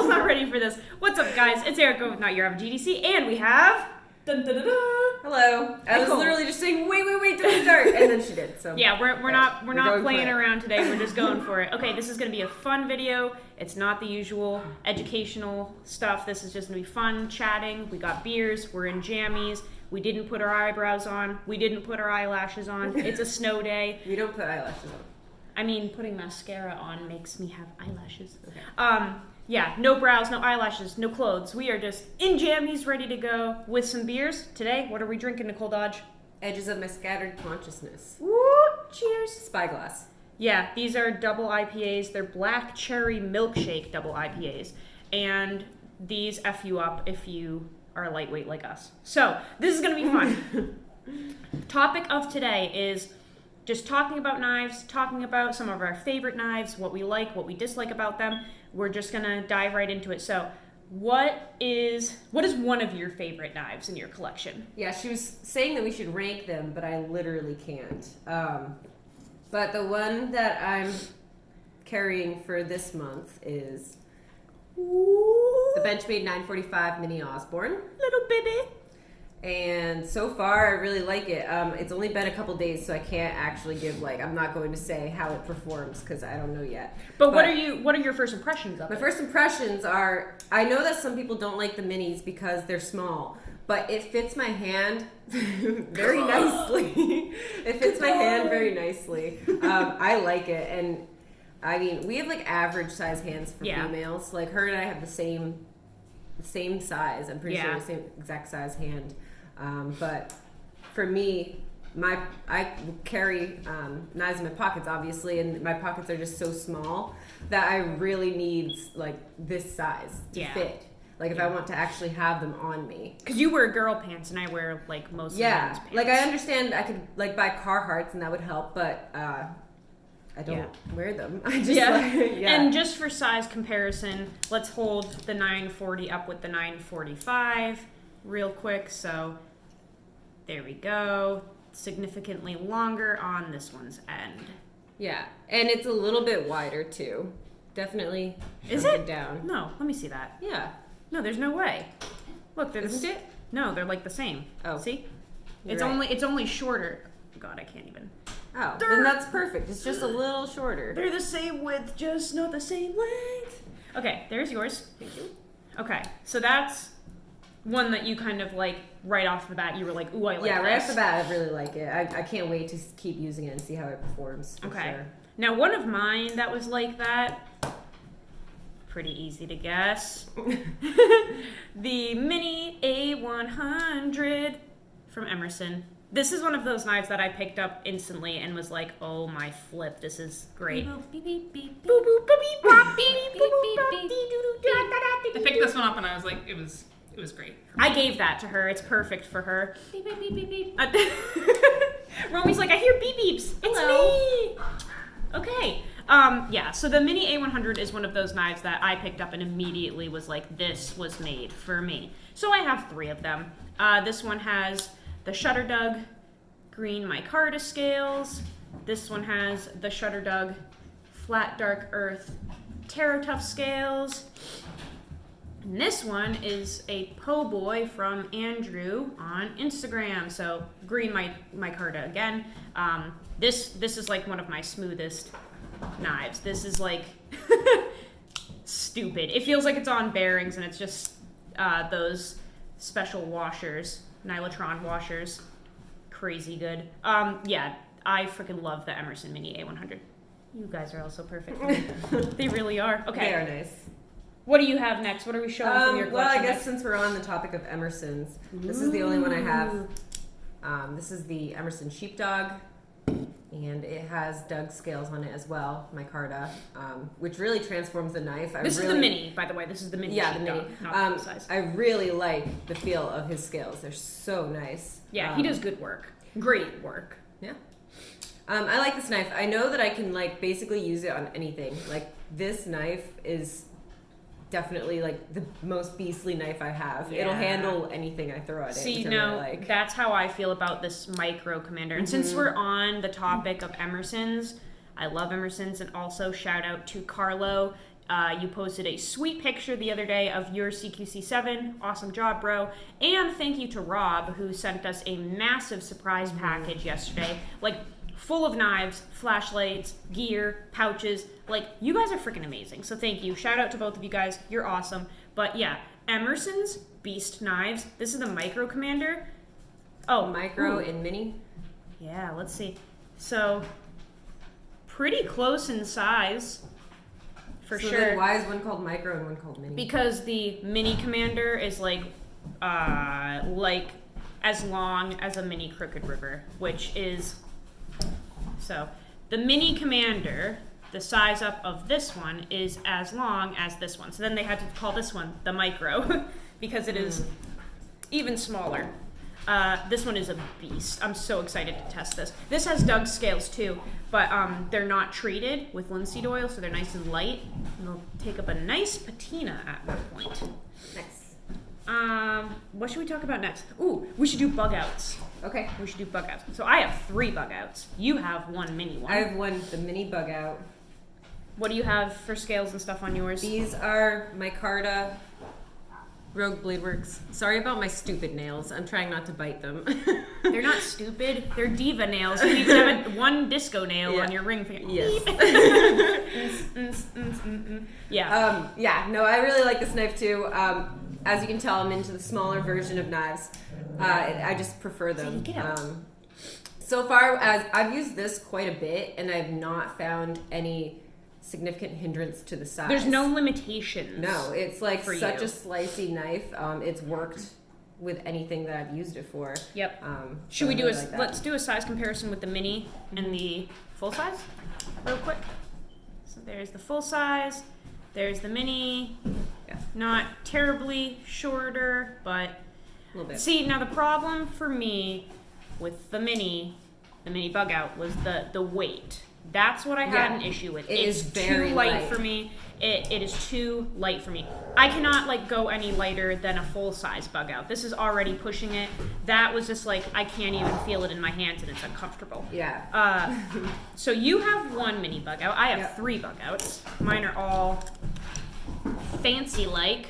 Nicole's not ready for this. What's up, guys? It's Erica with Not Your Average GDC, and we have... Dun, dun, dun, dun. Hello. I was literally just saying, wait, don't start, and then she did. So yeah, we're not playing around today. We're just going for it. Okay, this is gonna be a fun video. It's not the usual educational stuff. This is just gonna be fun chatting. We got beers. We're in jammies. We didn't put our eyebrows on. We didn't put our eyelashes on. It's a snow day. We don't put eyelashes on. I mean, putting mascara on makes me have eyelashes. Okay. Yeah, no brows, no eyelashes, no clothes. We are just in jammies, ready to go with some beers. Today, what are we drinking, Nicole Dodge? Edges of my scattered consciousness. Woo! Cheers. Spyglass. Yeah, these are double IPAs. They're black cherry milkshake double IPAs. And these F you up if you are lightweight like us. So, this is going to be fun. Topic of today is just talking about knives, talking about some of our favorite knives, what we like, what we dislike about them. We're just gonna dive right into it. So, what is one of your favorite knives in your collection? Yeah, she was saying that we should rank them, but I literally can't. But the one that I'm carrying for this month is the Benchmade 945 Mini Osborne. Little baby. And so far, I really like it. It's only been a couple days, so I can't actually give, I'm not going to say how it performs because I don't know yet. But what are your first impressions of it? My first impressions are, I know that some people don't like the minis because they're small, but it fits my hand very nicely. It fits my hand very nicely. I like it. And I mean, we have average size hands for females. Like her and I have the same size. I'm pretty sure the same exact size hand. But for me, I carry knives in my pockets, obviously, and my pockets are just so small that I really need this size to fit. If I want to actually have them on me. Because you wear girl pants and I wear most of men's pants. I understand I could buy Carhartts and that would help, but I don't wear them. I just And just for size comparison, let's hold the 940 up with the 945 real quick. So there we go. Significantly longer on this one's end. Yeah, and it's a little bit wider too. Definitely. Is it down? No, let me see that. Yeah. No, there's no way. Look, Isn't it? No, they're the same. Oh, see, it's only shorter. God, I can't even. Oh, then that's perfect. It's just a little shorter. They're the same width, just not the same length. Okay, there's yours. Thank you. Okay, so that's one that you kind of right off the bat. You were like, "Ooh, I like this." Yeah, right off the bat, I really like it. I can't wait to keep using it and see how it performs. For okay. Sure. Now, one of mine that was like that. Pretty easy to guess. The Mini A100 from Emerson. This is one of those knives that I picked up instantly and was like, oh my flip, this is great. I picked this one up and I was like, it was great. I gave that to her. It's perfect for her. Romi's like, I hear beep beeps. It's me. Okay. So the Mini A100 is one of those knives that I picked up and immediately was like, this was made for me. So I have 3 of them. This one has the Shutterdug green micarta scales. This one has the Shutterdug flat dark earth TerraTough scales. And this one is a po' boy from Andrew on Instagram. So green micarta again. This is one of my smoothest knives. This is stupid. It feels like it's on bearings and it's just those special washers, Nylotron washers. Crazy good. I freaking love the Emerson Mini A100. You guys are also perfect. They really are. Okay. They are nice. What do you have next? What are we showing from your collection? Well, I guess since we're on the topic of Emersons, this is the only one I have. This is the Emerson Sheepdog. And it has Doug scales on it as well, micarta, which really transforms the knife. This is the mini, by the way. This is the mini. Yeah, the mini. Not the size. I really like the feel of his scales. They're so nice. Yeah, he does good work. Great work. Yeah. I like this knife. I know that I can basically use it on anything. This knife is definitely the most beastly knife I have. Yeah. It'll handle anything I throw at it. See, no, that's how I feel about this Micro Commander. And since we're on the topic of Emersons, I love Emersons, and also shout out to Carlo You posted a sweet picture the other day of your CQC7. Awesome job, bro. And thank you to Rob, who sent us a massive surprise package yesterday. Like, full of knives, flashlights, gear, pouches. Like, you guys are freaking amazing. So thank you. Shout out to both of you guys. You're awesome. But yeah, Emerson's Beast Knives. This is the Micro Commander. Oh, Micro and mini. Yeah, let's see. So, pretty close in size. For so sure. Then why is one called micro and one called mini? Because the Mini Commander is like as long as a mini Crooked River, which is, so the Mini Commander, the size up of this one is as long as this one. So then they had to call this one the Micro because it is even smaller. This one is a beast. I'm so excited to test this. This has Doug's scales too, but they're not treated with linseed oil, so they're nice and light. And they'll take up a nice patina at one point. Nice. What should we talk about next? Ooh, we should do bug outs. Okay. We should do bug outs. So I have 3 bug outs. You have 1 mini one. I have the mini bug out. What do you have for scales and stuff on yours? These are micarta Rogue Blade Works. Sorry about my stupid nails. I'm trying not to bite them. They're not stupid. They're diva nails. You even have one disco nail on your ring finger. Yes. Yeah. Yeah, no, I really like this knife too. As you can tell, I'm into the smaller version of knives. I just prefer them. So far, as I've used this quite a bit, and I've not found any significant hindrance to the size. There's no limitations. No, it's like such you. a slicey knife. It's worked with anything that I've used it for. Yep. So Should we I do really like that. let's do a size comparison with the mini and the full size real quick. So there's the full size, there's the mini. Yeah. Not terribly shorter, but A little bit. see, now the problem for me with the mini bug out was the weight. That's what I had an issue with. It's very too light light. for me. It is too light for me. I cannot like go any lighter than a full size bug out. This is already pushing it. That was just like I can't even feel it in my hands and it's uncomfortable. Yeah. So you have 1 mini bug out. I have Yep. 3 bug outs. Mine are all fancy like.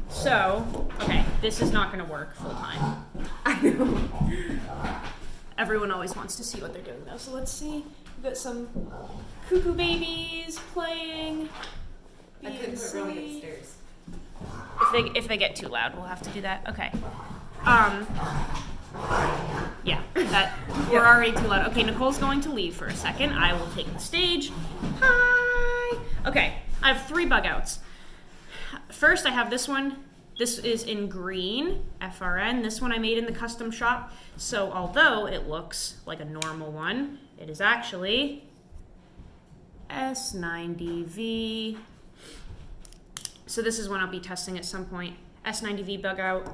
So, okay, this is not going to work full time. I know. Everyone always wants to see what they're doing though. So let's see. We've got some cuckoo babies playing. I couldn't put Rowan upstairs. If they get too loud, we'll have to do that. Okay. Yeah, that we're already too loud. Okay, Nicole's going to leave for a second. I will take the stage. Hi. Okay, I have 3 bug outs. First, I have this one. This is in green, FRN. This one I made in the custom shop. So although it looks like a normal one, it is actually S90V. So this is one I'll be testing at some point. S90V bug out.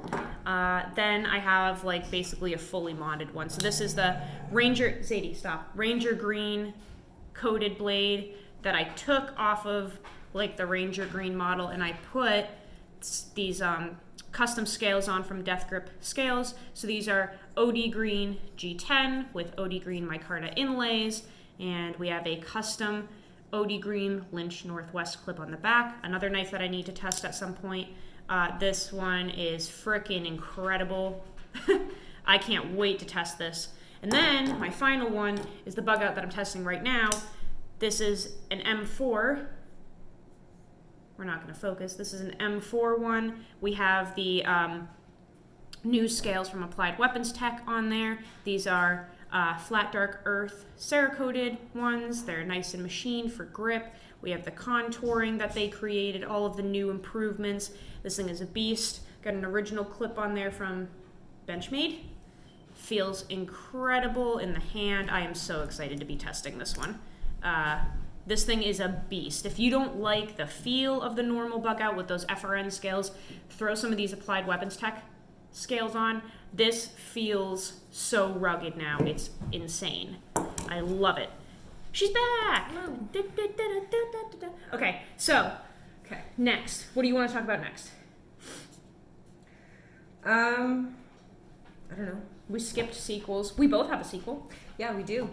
Then I have like basically a fully modded one. So this is the Ranger, Zadie, stop. Ranger green coated blade that I took off of like the Ranger green model and I put these custom scales on from Death Grip Scales. So these are OD green G10 with OD green micarta inlays. And we have a custom OD green Lynch Northwest clip on the back. Another knife that I need to test at some point. This one is freaking incredible. I can't wait to test this. And then my final one is the bug out that I'm testing right now. This is an M4. We're not going to focus. This is an M4 one. We have the new scales from Applied Weapons Tech on there. These are flat dark earth Cerakoted ones. They're nice and machined for grip. We have the contouring that they created, all of the new improvements. This thing is a beast. Got an original clip on there from Benchmade. Feels incredible in the hand. I am so excited to be testing this one. This thing is a beast. If you don't like the feel of the normal bug out with those FRN scales, throw some of these Applied Weapons Tech scales on. This feels so rugged now. It's insane. I love it. She's back! Okay, so, next. What do you want to talk about next? I don't know. We skipped sequels. We both have a sequel. Yeah, we do.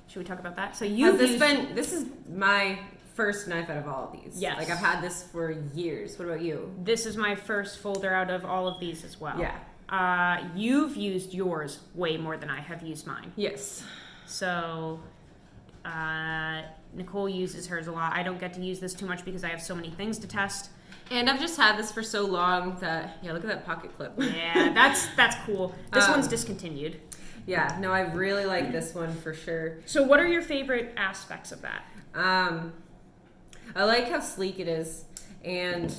Should we talk about that? So This is my first knife out of all of these. Yes. Like, I've had this for years. What about you? This is my first folder out of all of these as well. Yeah. You've used yours way more than I have used mine. Yes. So, Nicole uses hers a lot. I don't get to use this too much because I have so many things to test. And I've just had this for so long that, yeah, look at that pocket clip. Yeah, that's cool. This one's discontinued. Yeah, no, I really like this one for sure. So what are your favorite aspects of that? I like how sleek it is, and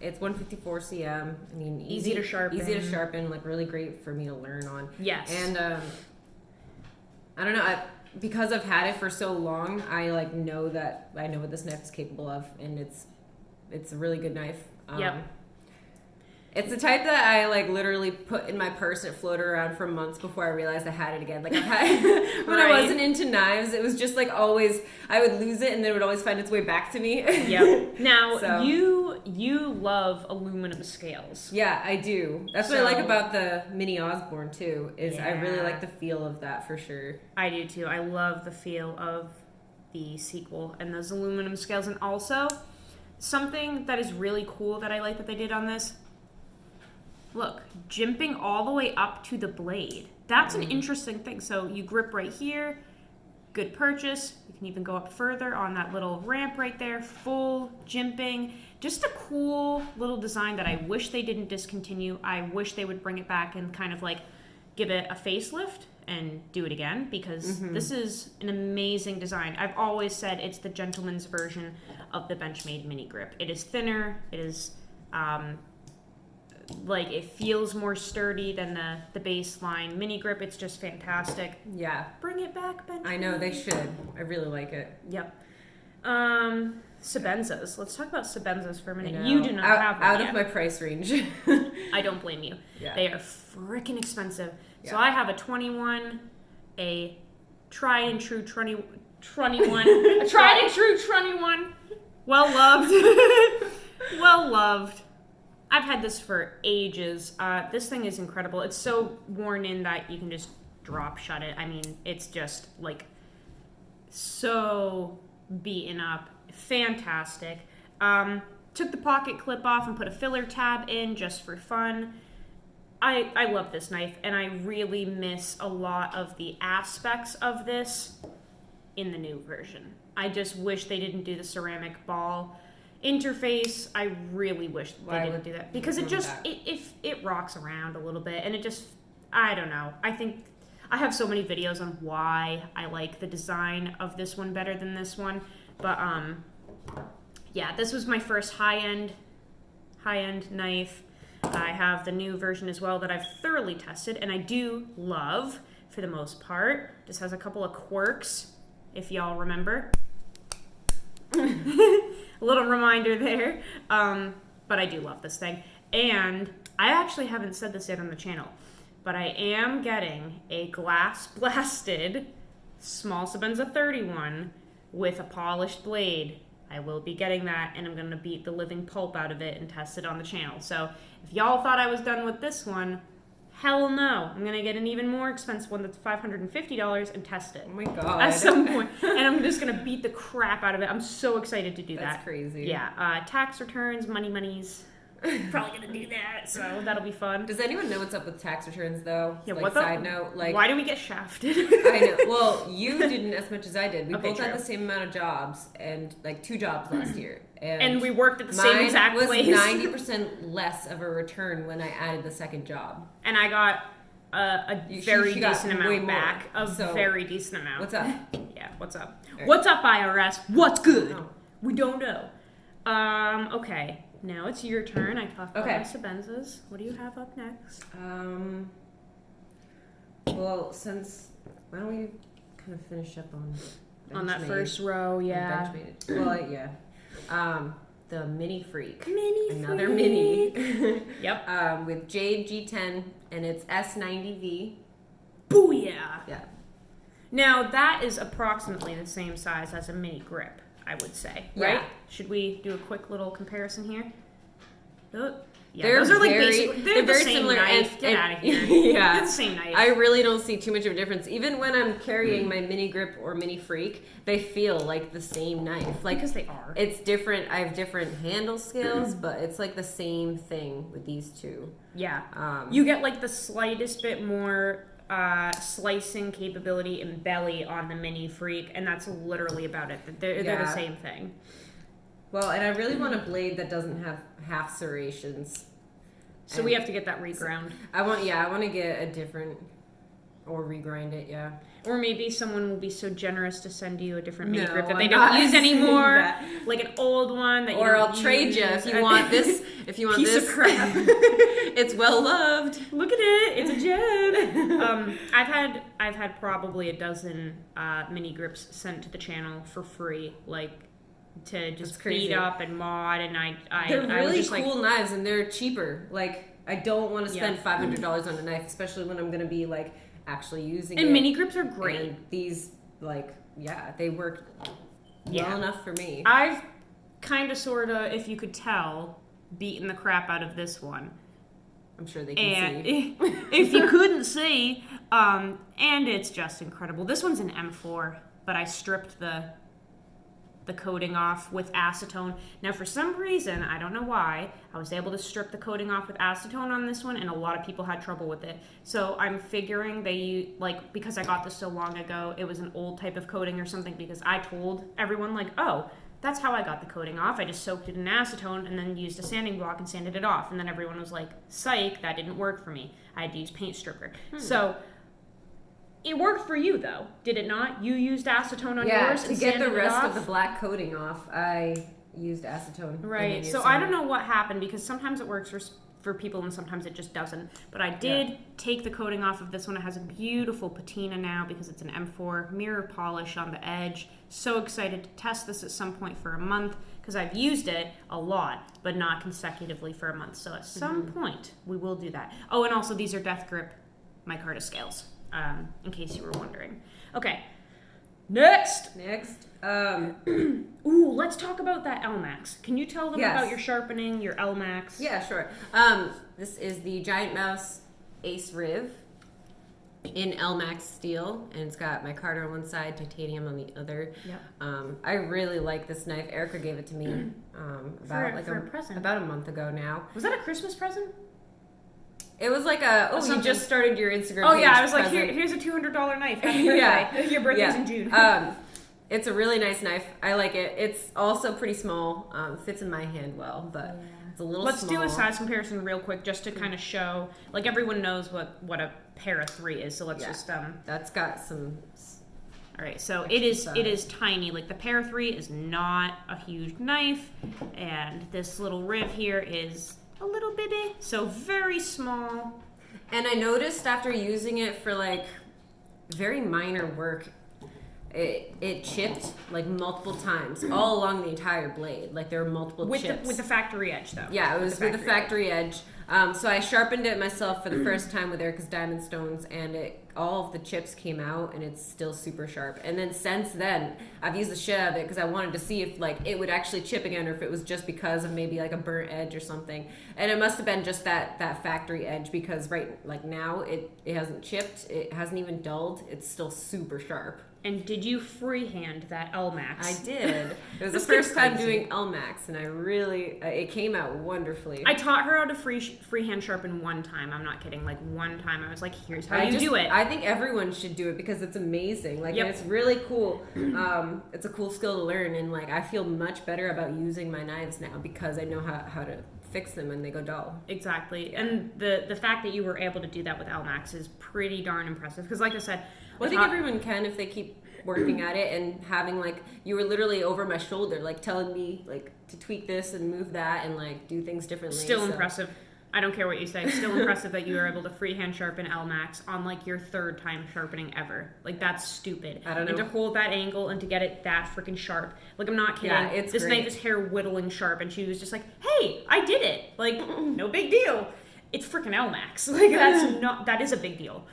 it's 154 cm. I mean, Easy to sharpen, like really great for me to learn on. Yes. And I don't know, because I've had it for so long, I like know that I know what this knife is capable of, and it's a really good knife. Yep. It's the type that I like literally put in my purse and it floated around for months before I realized I had it again. Like I've had when I wasn't into knives, it was just like always I would lose it and then it would always find its way back to me. Yep. Now So. you love aluminum scales. Yeah, I do. That's what I like about the Mini Osborne too. Is I really like the feel of that for sure. I do too. I love the feel of the sequel and those aluminum scales, and also something that is really cool that I like that they did on this. Look, jimping all the way up to the blade. That's an interesting thing. So you grip right here, good purchase. You can even go up further on that little ramp right there, full jimping. Just a cool little design that I wish they didn't discontinue. I wish they would bring it back and kind of like give it a facelift and do it again, because this is an amazing design. I've always said it's the gentleman's version of the Benchmade mini grip. It is thinner. It is... like it feels more sturdy than the baseline mini grip. It's just fantastic. Yeah. Bring it back, Benchmade. I know, they should. I really like it. Yep. Sabenzas. Let's talk about Sabenzas for a minute. You do not have one out yet. of my price range. I don't blame you. Yeah. They are freaking expensive. Yeah. So I have a 21, a tried and true 21, a tried and true 21. Well loved. Well loved. I've had this for ages. This thing is incredible. It's so worn in that you can just drop shut it. I mean, it's just like so beaten up. Fantastic. Took the pocket clip off and put a filler tab in just for fun. I love this knife, and I really miss a lot of the aspects of this in the new version. I just wish they didn't do the ceramic ball interface. I really wish they didn't do that, because it just it rocks around a little bit, and it just, I don't know. I think I have so many videos on why I like the design of this one better than this one, but yeah, this was my first high-end knife. I have the new version as well that I've thoroughly tested, and I do love for the most part. Just has a couple of quirks, if y'all remember. A little reminder there. But I do love this thing. And I actually haven't said this yet on the channel, but I am getting a glass blasted small Sabenza 31 with a polished blade. I will be getting that, and I'm going to beat the living pulp out of it and test it on the channel. So if y'all thought I was done with this one, hell no. I'm going to get an even more expensive one that's $550 and test it. Oh my god. At some point. And I'm just going to beat the crap out of it. I'm so excited to do that. That's crazy. Yeah. Tax returns, monies. Probably going to do that, so that'll be fun. Does anyone know what's up with tax returns though? Yeah, like, side note, like, why do we get shafted? I know. Well, you didn't as much as I did. We Okay, both had true. the same amount of jobs, and like 2 jobs last year. And we worked at the same exact was place. 90% less of a return when I added the second job. And I got a very she got decent way amount more. back. A So, very decent amount. What's up? Yeah, what's up? Right. What's up, IRS? What's good? Oh. We don't know. Okay. Now it's your turn. I talked about my Sabenzas. What do you have up next? Well, why don't we kind of finish up on that Benchmade? first row, yeah. Benchmade. Well, yeah. The Mini Freak. Another Freak. Mini. Yep. With Jade G10, and it's S90V. Booyah! Yeah. Now, that is approximately the same size as a mini grip, I would say, right? Yeah. Should we do a quick little comparison here? Yeah, They're those are like very, basic. They're the very same similar. knife. Get out of here. Yeah, They're the same knife. I really don't see too much of a difference. Even when I'm carrying my mini grip or mini freak, they feel like the same knife. Like because they are. It's different. I have different handle scales, but it's like the same thing with these two. Yeah. You get like the slightest bit more slicing capability and belly on the mini freak, and that's literally about it. They're the same thing. Well, and I really want a blade that doesn't have half serrations. So we have to get that reground. I want to get a different, or regrind it, yeah. Or maybe someone will be so generous to send you a different mini grip that I'm they not don't use saying anymore, that. like an old one that you Or don't I'll trade use. you if you want this. If you want Piece this, of crap. it's well loved. Look at it, it's a gem. I've had probably a dozen mini grips sent to the channel for free, like to just beat up and mod, and They're I was really just cool knives, and they're cheaper. Like I don't want to spend $500 on a knife, especially when I'm going to be like actually using it. And mini grips are great. And these, like, they work well enough for me. I've kind of, sort of, if you could tell, beaten the crap out of this one. I'm sure they can see. If you couldn't see, and it's just incredible. This one's an M4, but I stripped the coating off with acetone. Now, for some reason, I don't know why, I was able to strip the coating off with acetone on this one, and a lot of people had trouble with it. So I'm figuring because I got this so long ago, it was an old type of coating or something, because I told everyone, like, oh, that's how I got the coating off. I just soaked it in acetone and then used a sanding block and sanded it off. And then everyone was like, psych, that didn't work for me. I had to use paint stripper. So it worked for you, though, did it not? You used acetone on yours to and get the sanded it rest off? of the black coating off, I used acetone. Right. So I don't know what happened, because sometimes it works for people and sometimes it just doesn't. But I did take the coating off of this one. It has a beautiful patina now because it's an M4 mirror polish on the edge. So excited to test this at some point for a month, because I've used it a lot, but not consecutively for a month. So at some point we will do that. Oh, and also these are Death Grip micarta scales. In case you were wondering. Okay. Next. Ooh, let's talk about that L-Max. Can you tell them about your sharpening, your L-Max? Yeah, sure. This is the Giant Mouse Ace Riv in L-Max steel, and it's got micarta on one side, titanium on the other. Yep. I really like this knife. Erica gave it to me about for a present. About a month ago now. Was that a Christmas present? It was like you just started your Instagram page. Oh yeah, I was present. like, here's a $200 knife. Happy birthday. Your birthday's in June. It's a really nice knife. I like it. It's also pretty small. Fits in my hand well, but it's a little Let's small. do a size comparison real quick, just to kind of show, like, everyone knows what a pair of 3 is. So let's just That's got some. All right, so it is tiny. Like, the pair of 3 is not a huge knife, and this little riv here is a little bitty, so very small. And I noticed after using it for like very minor work, it chipped like multiple times all along the entire blade. Like there were multiple chips. With the factory edge, though. Yeah, it was with the factory edge. So I sharpened it myself for the first time with Erica's Diamond Stones, and all of the chips came out, and it's still super sharp. And then since then, I've used the shit out of it because I wanted to see if like it would actually chip again, or if it was just because of maybe like a burnt edge or something. And it must have been just that factory edge, because now it hasn't chipped, it hasn't even dulled, it's still super sharp. And did you freehand that L-Max? I did. It was the first time doing L-Max, and I really, it came out wonderfully. I taught her how to freehand sharpen one time. I'm not kidding. Like, one time I was like, here's how you do it. I think everyone should do it because it's amazing. Like, and it's really cool. It's a cool skill to learn, and like, I feel much better about using my knives now because I know how to fix them when they go dull. Exactly. And the fact that you were able to do that with L-Max is pretty darn impressive. Because like I said, I think everyone can if they keep working at it, and having like, you were literally over my shoulder, like telling me like to tweak this and move that and like do things differently. Still impressive. I don't care what you say. Still impressive that you were able to freehand sharpen L-Max on like your 3rd time sharpening ever. Like, that's stupid. I don't know. And to hold that angle and to get it that freaking sharp. Like, I'm not kidding. Yeah, it's this great. knife is hair whittling sharp, and she was just like, hey, I did it. Like, no big deal. It's freaking L-Max. Like, that is a big deal.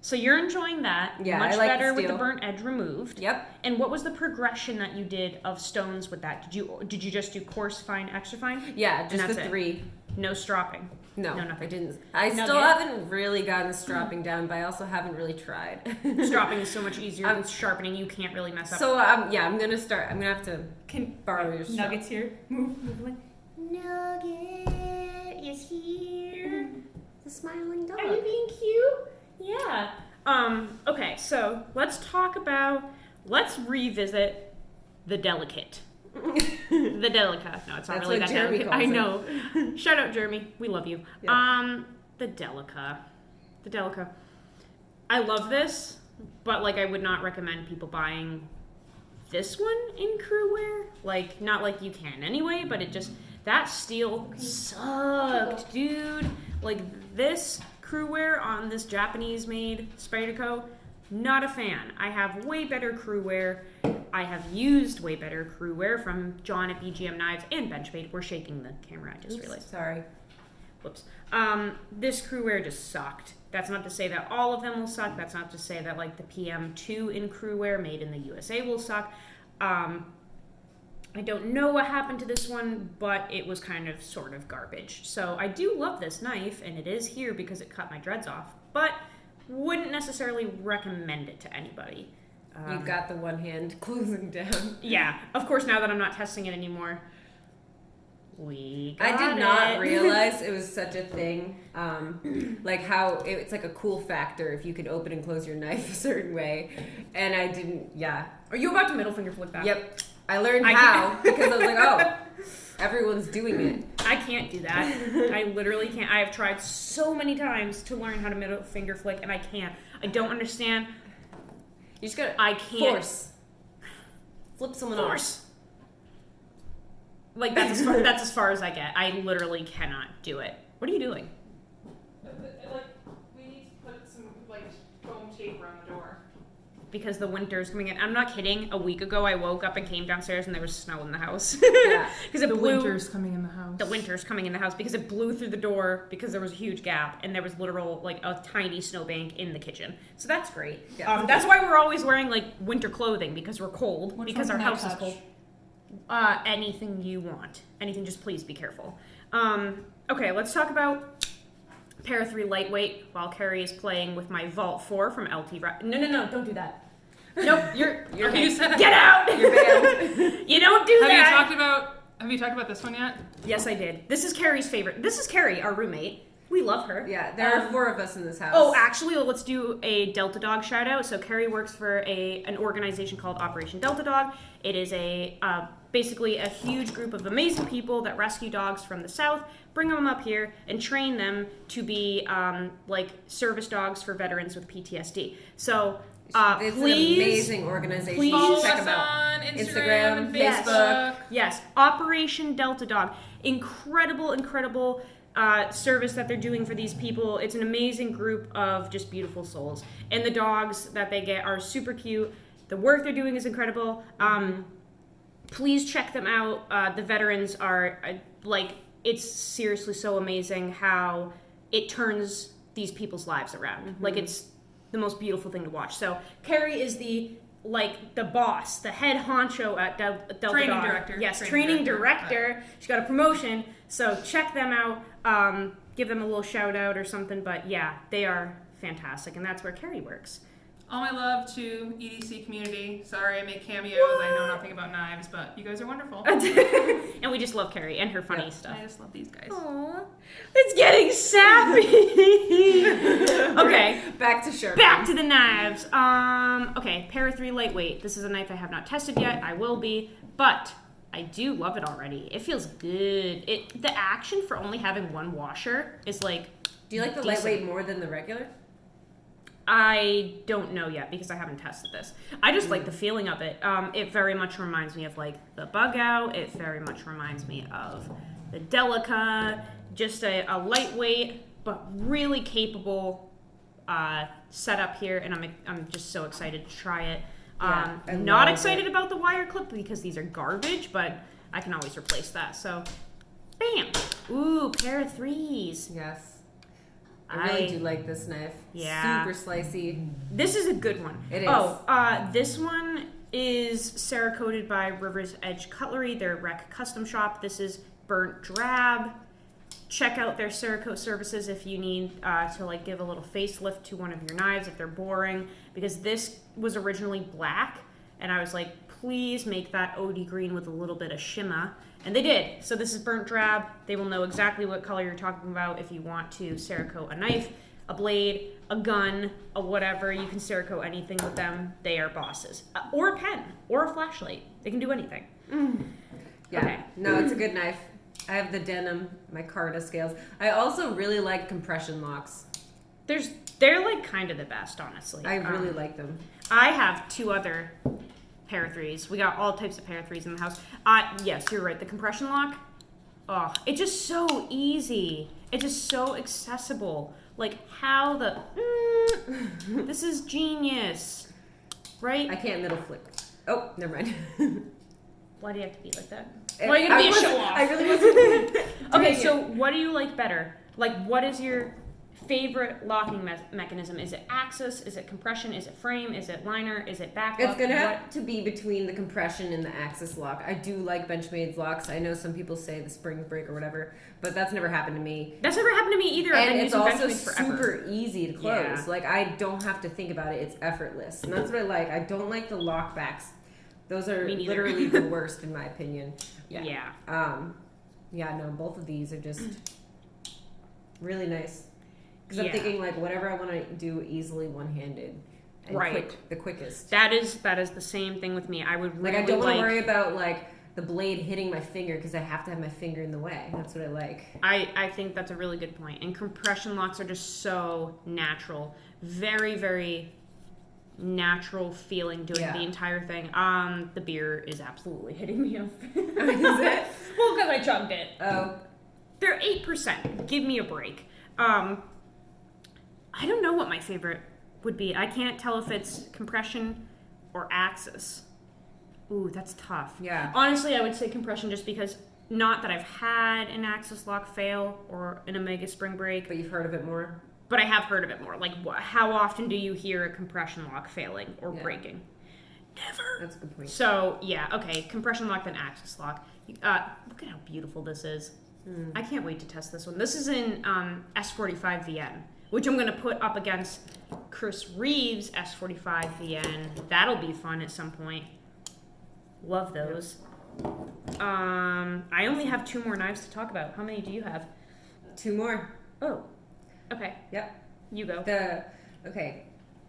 So you're enjoying that. Yeah, Much I like the better with the steel. burnt edge removed. Yep. And what was the progression that you did of stones with that? Did you just do coarse, fine, extra fine? Yeah, just that's the it. 3. No stropping. No, No, nothing. I didn't. I Nugget. still haven't really gotten the stropping down, but I also haven't really tried. Stropping is so much easier than sharpening. You can't really mess up. So yeah, I'm gonna start. I'm gonna have to borrow your strap. Nuggets here. Move like Nugget is here. The smiling dog. Are you being cute? Yeah. Okay, so let's revisit the delicate. The Delica. No, it's not That's really what that Jeremy delicate. calls I it. know. Shout out Jeremy. We love you. Yeah. The Delica. The Delica. I love this, but like I would not recommend people buying this one in crew wear. Like, not like you can anyway, but it just, that steel sucked, dude. Like this crew wear on this Japanese made Spyderco, not a fan. I have way better crew wear. I have used way better crew wear from John at BGM Knives and Benchmade. We're shaking the camera, I just realized. Sorry. Whoops. This crew wear just sucked. That's not to say that all of them will suck. That's not to say that like the PM2 in crew wear made in the USA will suck. I don't know what happened to this one, but it was kind of sort of garbage. So I do love this knife, and it is here because it cut my dreads off, but wouldn't necessarily recommend it to anybody. You've got the one hand closing down. Yeah, of course, now that I'm not testing it anymore, we got I did not it. realize it was such a thing. Like how it's like a cool factor if you could open and close your knife a certain way. And I didn't, yeah. Are you about to middle finger flip that? Yep. I learned I how can't- because I was like, oh, everyone's doing it. I can't do that. I literally can't. I have tried so many times to learn how to middle finger flick, and I can't. I don't understand. You just gotta I can't. force. Flip someone Force. Like that's as far as I get. I literally cannot do it. What are you doing? Like, we need to put some, like, foam tape around the door. Because the winter's coming in. I'm not kidding. A week ago, I woke up and came downstairs and there was snow in the house. Yeah. Because it The blew. winter's coming in the house. The winter's coming in the house because it blew through the door because there was a huge gap and there was literal like a tiny snowbank in the kitchen. So that's great. Yeah. That's why we're always wearing like winter clothing because we're cold because our house is cold. Anything you want. Anything, just please be careful. Okay, let's talk about Para 3 lightweight while Carrie is playing with my Vault 4 from LT. No, don't do that. Nope, you're okay. You said- Get out! You're banned. You don't do that. Have you talked about this one yet? Yes, I did. This is Carrie's favorite. This is Carrie, our roommate. We love her. Yeah, there are 4 of us in this house. Oh, actually, let's do a Delta Dog shout out. So Carrie works for an organization called Operation Delta Dog. It is basically a huge group of amazing people that rescue dogs from the South, bring them up here, and train them to be like service dogs for veterans with PTSD. So it's please, an amazing organization. please Follow Check us them out. on Instagram and Yes. Facebook. Yes, Operation Delta Dog. Incredible service that they're doing for these people. It's an amazing group of just beautiful souls. And the dogs that they get are super cute. The work they're doing is incredible. Please check them out. The veterans are, it's seriously so amazing how it turns these people's lives around. Mm-hmm. Like, it's the most beautiful thing to watch. So, Carrie is the boss, the head honcho at Delta Training Dog. director. Yes, Training training director. director. She got a promotion, so check them out. Give them a little shout out or something. But yeah, they are fantastic, and that's where Carrie works. All my love to EDC community. Sorry I make cameos. I know nothing about knives, but you guys are wonderful. And we just love Carrie and her funny Yeah. stuff. I just love these guys. Aww, it's getting sappy. Okay. Back to sharpening. Back to the knives. Okay, Para 3 lightweight. This is a knife I have not tested yet. I will be, but I do love it already. It feels good. The action for only having one washer is like. Do you like the decent. lightweight more than the regular? I don't know yet because I haven't tested this. I just like the feeling of it. It very much reminds me of like the Bug Out. It very much reminds me of the Delica. Just a lightweight but really capable setup here, and I'm just so excited to try it. Yeah, I Not love excited it. about the wire clip because these are garbage, but I can always replace that. So, bam! Ooh, pair of 3s. Yes. I really do like this knife. Yeah. Super slicey. This is a good one. It is. Oh, this one is Cerakoted by River's Edge Cutlery, their rec custom shop. This is burnt drab. Check out their Cerakote services if you need to like give a little facelift to one of your knives if they're boring, because this was originally black and I was like, please make that OD green with a little bit of shimmer, and they did. So this is burnt drab. They will know exactly what color you're talking about if you want to Cerakote a knife, a blade, a gun, a whatever. You can Cerakote anything with them. They are bosses. Or a pen or a flashlight. They can do anything. Yeah. Okay. No, it's a good knife. I have the denim, my Carta scales. I also really like compression locks. They're like kind of the best, honestly. I really like them. I have 2 other pair of 3s. We got all types of pair of 3s in the house. Yes, you're right. The compression lock, oh, it's just so easy. It's just so accessible. Like how this is genius, right? I can't middle flick. Oh, never mind. Why do you have to be like that? Why are you gonna be a show off? I really wasn't. Okay, so what do you like better? Like, what is your favorite locking mechanism? Is it axis? Is it compression? Is it frame? Is it liner? Is it back lock? It's gonna have to be between the compression and the axis lock. I do like Benchmade's locks. I know some people say the spring break or whatever, but that's never happened to me. That's never happened to me either. I've And been it's using also Benchmade forever. super easy to close. Yeah. Like, I don't have to think about it. It's effortless. And that's what I like. I don't like the lockbacks. Those are Me neither. literally the worst in my opinion. Yeah. Yeah, no, both of these are just really nice. Because I'm Yeah. thinking, like, whatever I want to do easily one-handed. And Right. the quickest. That is the same thing with me. I would really Like, I don't want to worry about, like, the blade hitting my finger because I have to have my finger in the way. That's what I like. I think that's a really good point. And compression locks are just so natural. Very, very natural feeling doing the entire thing. The beer is absolutely hitting me off. Is it? Well, because I chugged it. Oh. They're 8%. Give me a break. I don't know what my favorite would be. I can't tell if it's compression or axis. Ooh, that's tough. Yeah. Honestly, I would say compression just because, not that I've had an axis lock fail or an Omega spring break, But you've heard of it more? but I have heard of it more. Like, how often do you hear a compression lock failing or breaking? Never. That's a good point. So, yeah, okay, compression lock, then axis lock. Look at how beautiful this is. I can't wait to test this one. This is in S45 VN, which I'm going to put up against Chris Reeves' S45 VN. That'll be fun at some point. Love those. I only have 2 more knives to talk about. How many do you have? 2 more. Oh, okay. Yep. You go. Okay,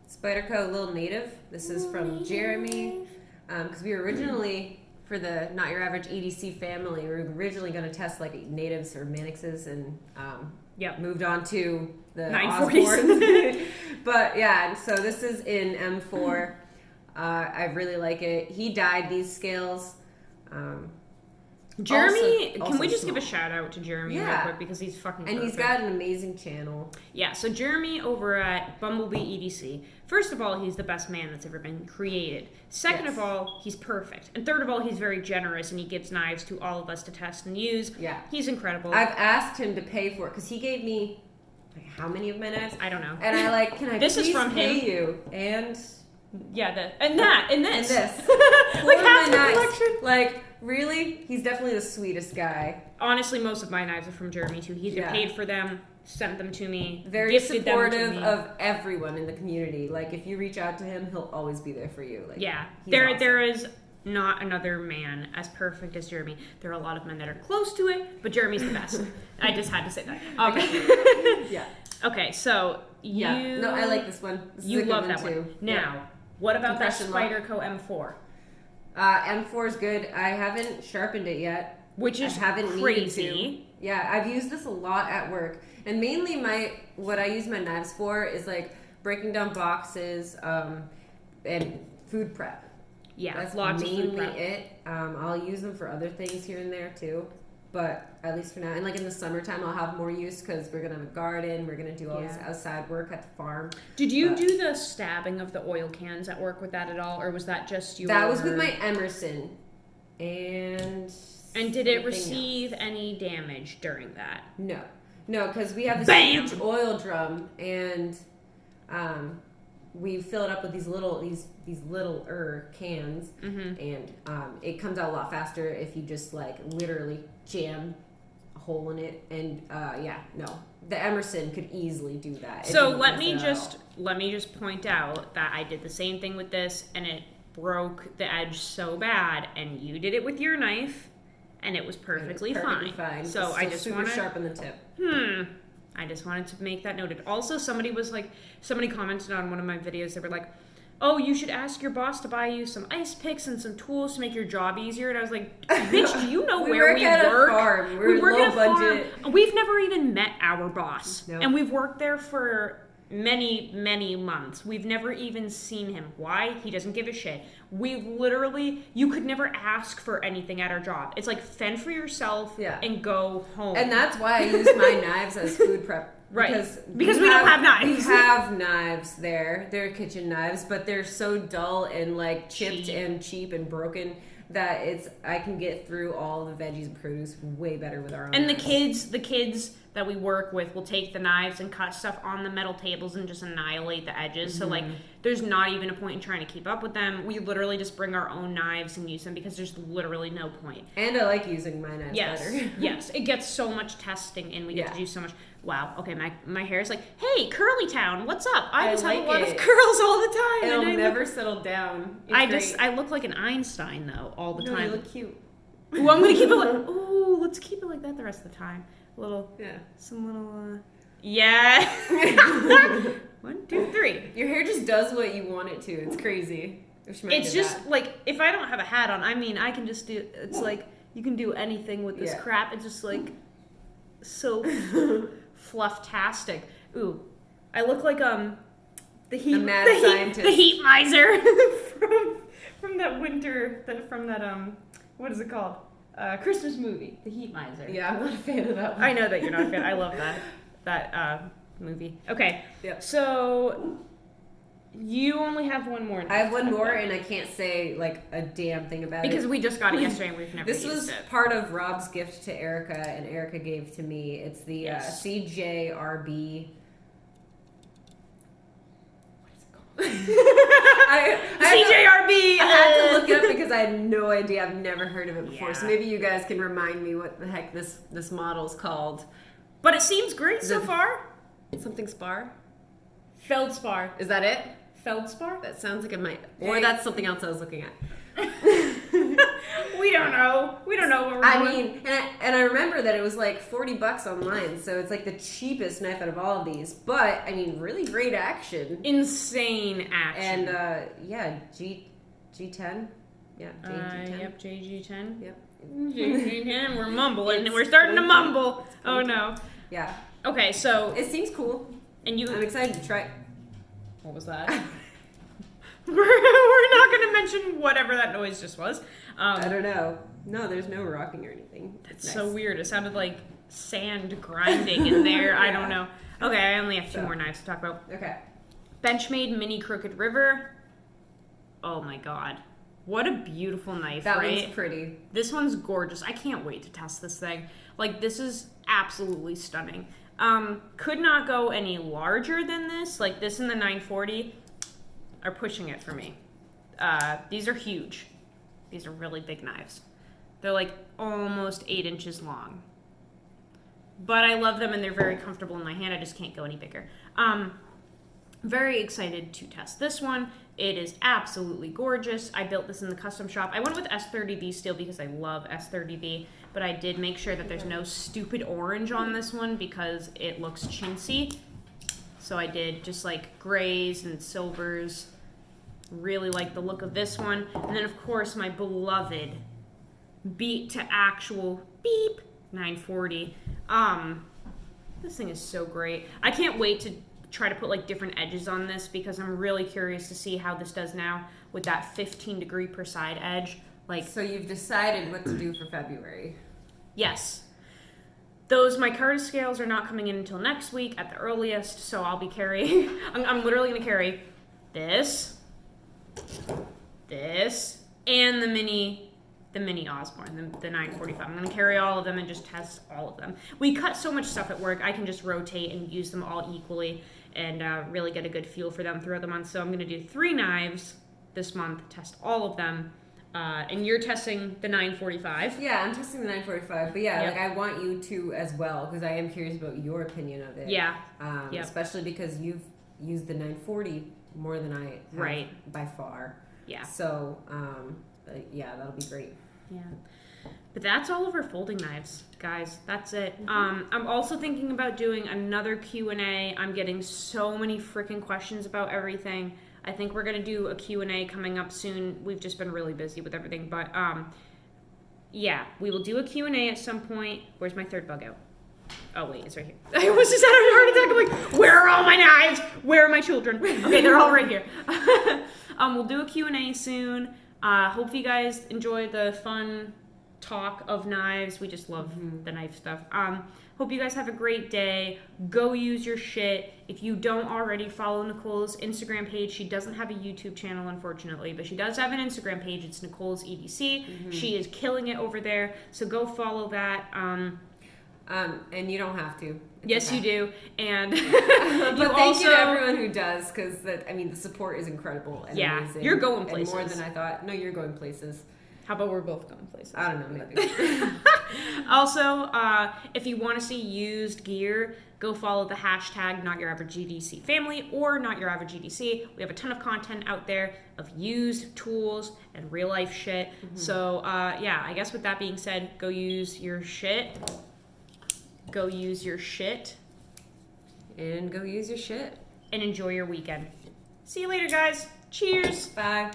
Spyderco Little Native. This is from Jeremy. Because we were originally, for the Not Your Average EDC family, we were originally going to test like natives or Manixes and moved on to the 940s. Osbornes. But yeah, so this is in M4. I really like it. He dyed these scales. Jeremy, also can we just give a small. shout out to Jeremy real Yeah. quick because he's fucking And he's perfect. got an amazing channel. Yeah, so Jeremy over at Bumblebee EDC. First of all, he's the best man that's ever been created. Second Yes. of all, he's perfect. And third of all, he's very generous and he gives knives to all of us to test and use. Yeah. He's incredible. I've asked him to pay for it because he gave me like how many of my knives? I don't know. And I like, can I This is please from pay him. you? And Yeah, and that, and and this. this. Like Four of half my the knives. collection. Like, really? He's definitely the sweetest guy. Honestly, most of my knives are from Jeremy too. He either Yeah. paid for them, sent them to me, Very gifted them to supportive me. of everyone in the community. Like, if you reach out to him, he'll always be there for you. Like, Yeah, he's there awesome. there is not another man as perfect as Jeremy. There are a lot of men that are close to it, but Jeremy's the best. I just had to say that. Yeah. Okay, so you Yeah. No, I like this one. This is you a good love that too. one. Now, what about that Compression lock. Spyderco M4, M4 is good. I haven't sharpened it yet. which is I haven't crazy. needed to. Yeah, I've used this a lot at work, and mainly what I use my knives for is like breaking down boxes and food prep. Yeah, That's lots of mainly food prep. it. I'll use them for other things here and there too, but at least for now. And like in the summertime, I'll have more use because we're gonna have a garden. We're gonna do all this Yeah. outside work at the farm. Did you But- do the stabbing of the oil cans at work with that at all, or was that just your? That was with my Emerson, and And did it something receive any damage during that? No. No, because we have this Bam! huge oil drum, and we fill it up with these little cans, and it comes out a lot faster if you just like literally jam a hole in it. And the Emerson could easily do that. So let me just point out that I did the same thing with this, and it broke the edge so bad, and you did it with your knife, and it was perfectly fine. So I just want to sharpen the tip. I just wanted to make that noted. Also, somebody commented on one of my videos. They were like, "Oh, you should ask your boss to buy you some ice picks and some tools to make your job easier." And I was like, "Bitch, do you know where we work? A farm. We work low at a budget. farm. We've never even met our boss, Nope. and we've worked there for many, many months. We've never even seen him. Why? He doesn't give a shit. You could never ask for anything at our job. It's like fend for yourself and go home. And that's why I use my knives as food prep. Right. Because we don't have knives. We have knives there. They're kitchen knives, but they're so dull and like chipped and cheap and broken that I can get through all the veggies and produce way better with our own. And knives. the kids that we work with will take the knives and cut stuff on the metal tables and just annihilate the edges. So like there's not even a point in trying to keep up with them. We literally just bring our own knives and use them because there's literally no point. And I like using my knives better. Yes, it gets so much testing and we get to do so much. Wow, okay, my hair is like, hey, Curly Town, what's up? I just have a lot of curls all the time. It'll never settle down. I look like an Einstein though all the time. You look cute. Ooh, I'm gonna keep it like, let's keep it like that the rest of the time. Some little, yeah. 1, 2, 3. Your hair just does what you want it to. It's crazy. It's just like, if I don't have a hat on, I mean, I can just do, it's like, you can do anything with this crap. It's just like, so fluff-tastic. Ooh, I look like, the heat miser from that what is it called? Christmas movie, The Heat Miser. Yeah, I'm not a fan of that one. I know that you're not a fan. I love that movie. Okay. Yep. So you only have one more. I have one more, and I can't say like a damn thing about it because we just got it yesterday and we've never This used was it. part of Rob's gift to Erica, and Erica gave to me. It's the CJRB. CJRB. I had to look it up because I had no idea. I've never heard of it before. Yeah. So maybe you guys can remind me what the heck this model's called. But it seems great so far. Something spar? Feldspar. Is that it? Feldspar? That sounds like it might. Or that's something else I was looking at. We don't know. We don't know what we're doing. And I remember that it was like $40 online, so it's like the cheapest knife out of all of these. But I mean, really great action. Insane action. And G10. Yeah, JG10. Yep, JG10. Yep. JG10. We're mumbling. We're starting to mumble. Oh no. Yeah. Okay, so it seems cool. And I'm excited to try. What was that? We're not going to mention whatever that noise just was. I don't know. No, there's no rocking or anything. That's nice. So weird. It sounded like sand grinding in there. I don't know. Okay, I only have 2 more knives to talk about. Okay. Benchmade Mini Crooked River. Oh my god. What a beautiful knife, right? That one's pretty. This one's gorgeous. I can't wait to test this thing. Like, this is absolutely stunning. Could not go any larger than this. Like, this and the 940 are pushing it for me. These are huge. These are really big knives. They're like almost 8 inches long. But I love them and they're very comfortable in my hand. I just can't go any bigger. Very excited to test this one. It is absolutely gorgeous. I built this in the custom shop. I went with S30V steel because I love S30V, but I did make sure that there's no stupid orange on this one because it looks chintzy. So I did just like grays and silvers. Really like the look of this one. And then of course my beloved beat to actual beep 940. This thing is so great. I can't wait to try to put like different edges on this because I'm really curious to see how this does now with that 15 degree per side edge. Like, so you've decided what to do for February. Yes. Those micarta scales are not coming in until next week at the earliest, so I'll be carrying, I'm literally going to carry this, and the mini the mini Osborne, the 945. I'm going to carry all of them and just test all of them. We cut so much stuff at work, I can just rotate and use them all equally and really get a good feel for them throughout the month. So I'm going to do 3 knives this month, test all of them. And you're testing the 945. Yeah, I'm testing the 945. But yeah, Yep. like I want you to as well, because I am curious about your opinion of it. Yeah. Yep. Especially because you've used the 940 more than I have Right. by far. Yeah. So, yeah, that'll be great. Yeah. But that's all of our folding knives, guys. That's it. I'm also thinking about doing another Q&A. I'm getting so many freaking questions about everything. I think we're going to do a Q&A coming up soon. We've just been really busy with everything. But, yeah, we will do a Q&A at some point. Where's my third bug out? Oh, wait, it's right here. I almost just had a heart attack. I'm like, where are all my knives? Where are my children? Okay, they're all right here. We'll do a Q&A soon. Hope you guys enjoy the fun talk of knives. We just love the knife stuff. Hope you guys have a great day. Go use your shit. If you don't already follow Nicole's Instagram page, she doesn't have a YouTube channel, unfortunately, but she does have an Instagram page. It's Nicole's EDC. She is killing it over there, so go follow that. And you don't have to. Yes, you do. And but thank you to everyone who does, because the support is incredible and amazing. You're going places. And more than I thought. No, you're going places. How about we're both going places? I don't know, maybe. Also, if you want to see used gear, go follow the hashtag NotYourAverageGDC family or NotYourAverageGDC. We have a ton of content out there of used tools and real life shit. So, yeah, I guess with that being said, go use your shit. Go use your shit. And go use your shit. And enjoy your weekend. See you later, guys. Cheers. Bye.